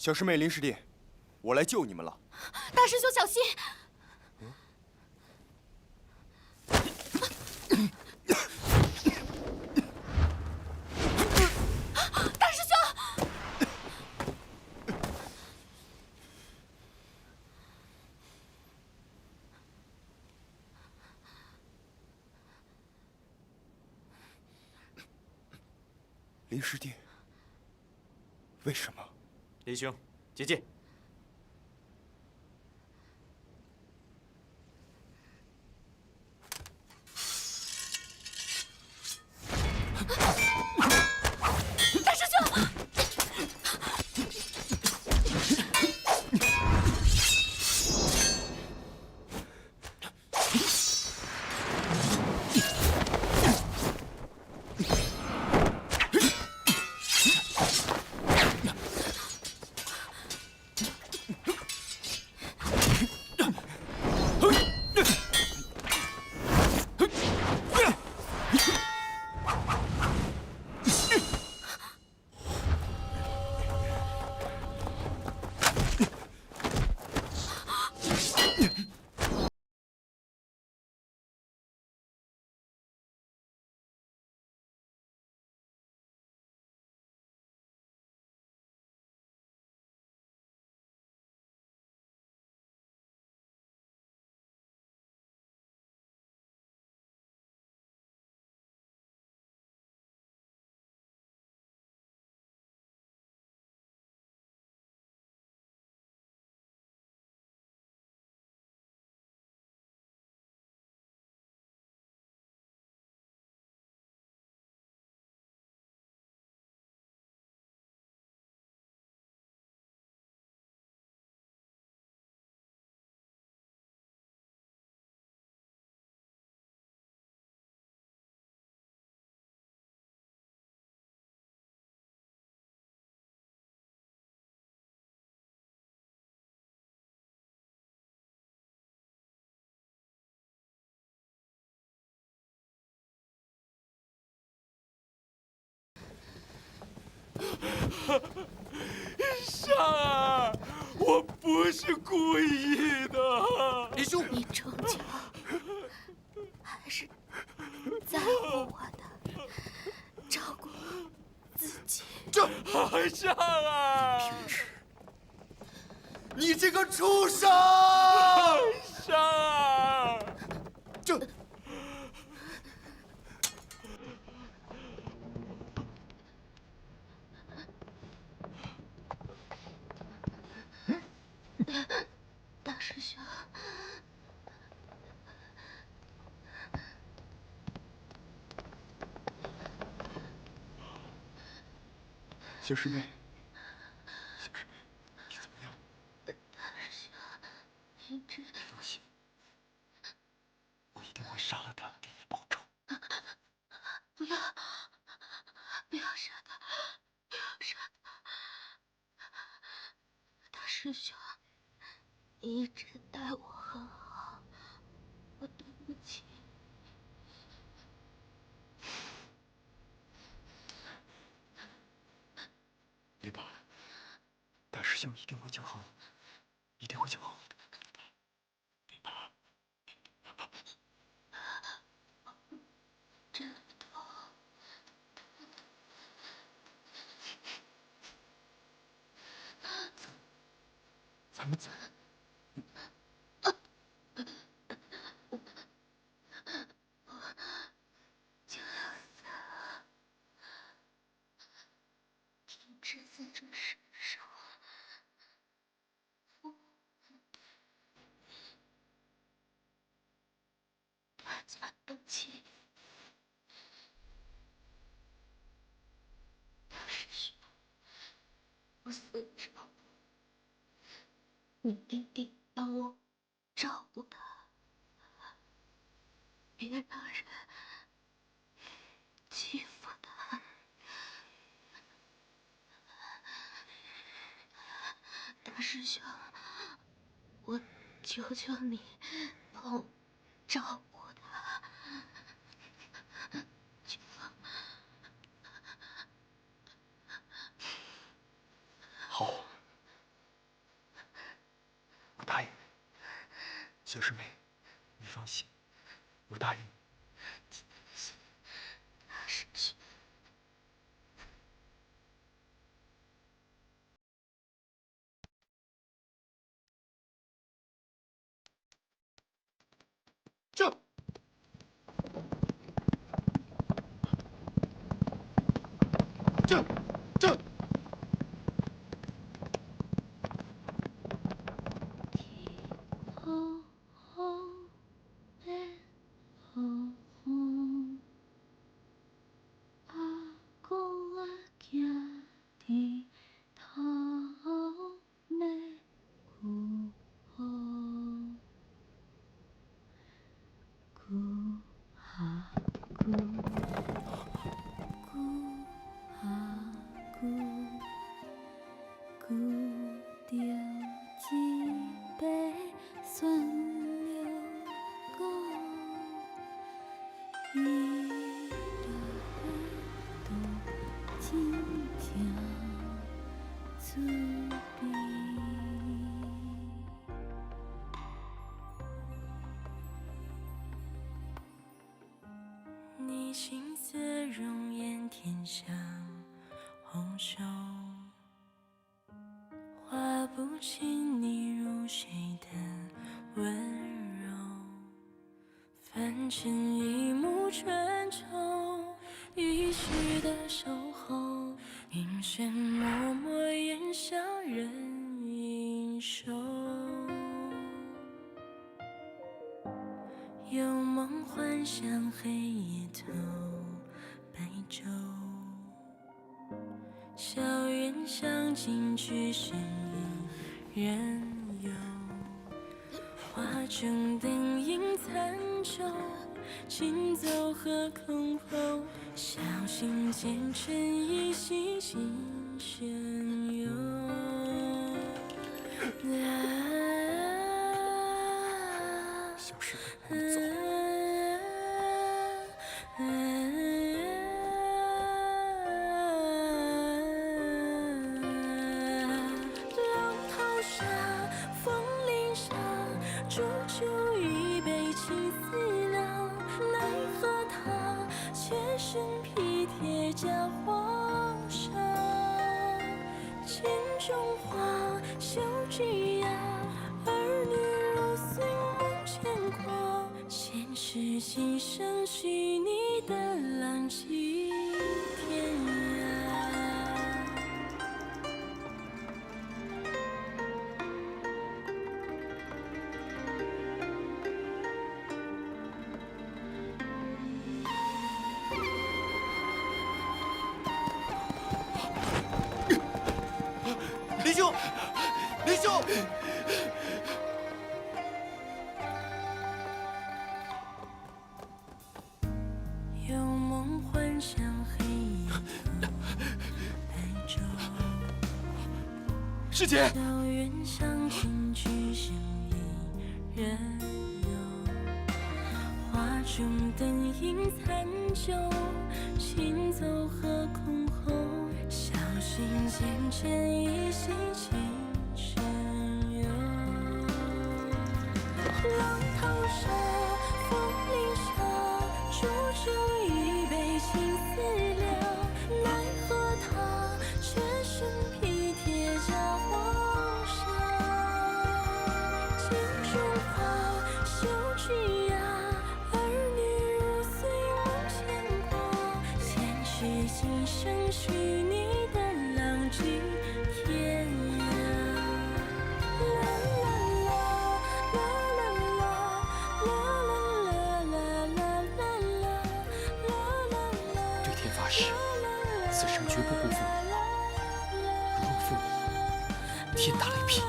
小师妹、林师弟，我来救你们了。大师兄小心！大师兄！林师弟，为什么？林兄，姐姐。 大师兄，尚儿，我不是故意的。林兄，你终究还是在乎我的，照顾自己。尚儿，你这个畜生！尚儿，大师兄，小师妹，小师妹，你怎么样？大师兄，你这……别动心，我一定会杀了他，给你报仇。不要，不要杀他，不要杀他！大师兄，你一直待我很好，我对不起。别怕，大师兄一定会救好你，一定会救好你的。别怕。真痛！咱们走。就要死了，停止在这世上。对不起，大师兄，我死之后，你一定帮我照顾他，别让人欺负他。大师兄，我求求你，帮我照顾他。求。好，岁是美，你放心，我答应你。是去。这。你青涩容颜，天上红袖，画不清你入睡的温柔。凡尘一幕春秋，一世的守候，云深默默烟消人影瘦。有梦幻想，黑夜透白昼，校园巷径只身一人游，画中灯影残旧，行走和空候，小心前尘依稀情深幽。小师妹，你走。浪淘沙，风铃响，煮酒一杯情思酿，奈何他妾身披贴假皇上。镜中花，绣枝芽，儿女如岁梦牵挂，前世今生许你的浪迹天涯。林兄，林兄。有梦幻想，黑夜透白昼，师姐。校园巷径只剩一人游，画中灯影残旧，行走和空候，小心前尘依稀情深幽。浪淘沙，风铃响，煮酒一杯情思酿，奈何他妾身披贴假皇上。镜中花，绣枝芽，儿女如岁梦牵挂，前世今生许你的浪迹天涯。对天发誓，此生绝不辜负你。如若负你，天打雷劈。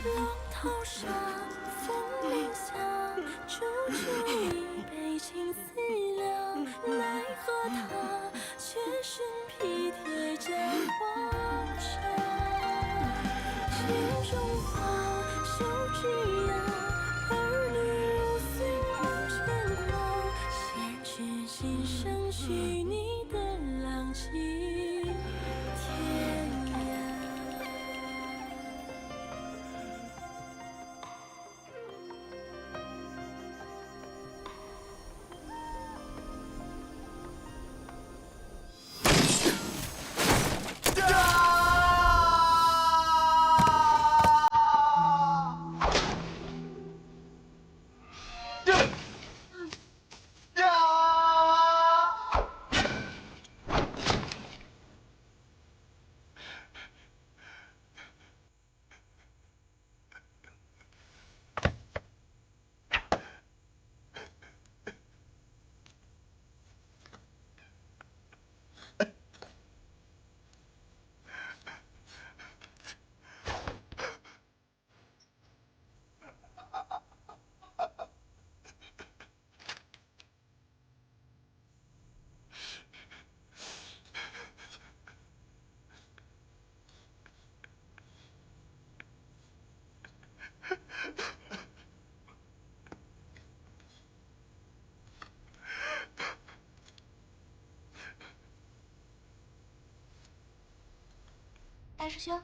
浪淘沙，风铃响，煮酒一杯情思酿，奈何他妾身披贴假皇上。镜中花，绣枝芽，儿女如岁梦牵挂，大师兄。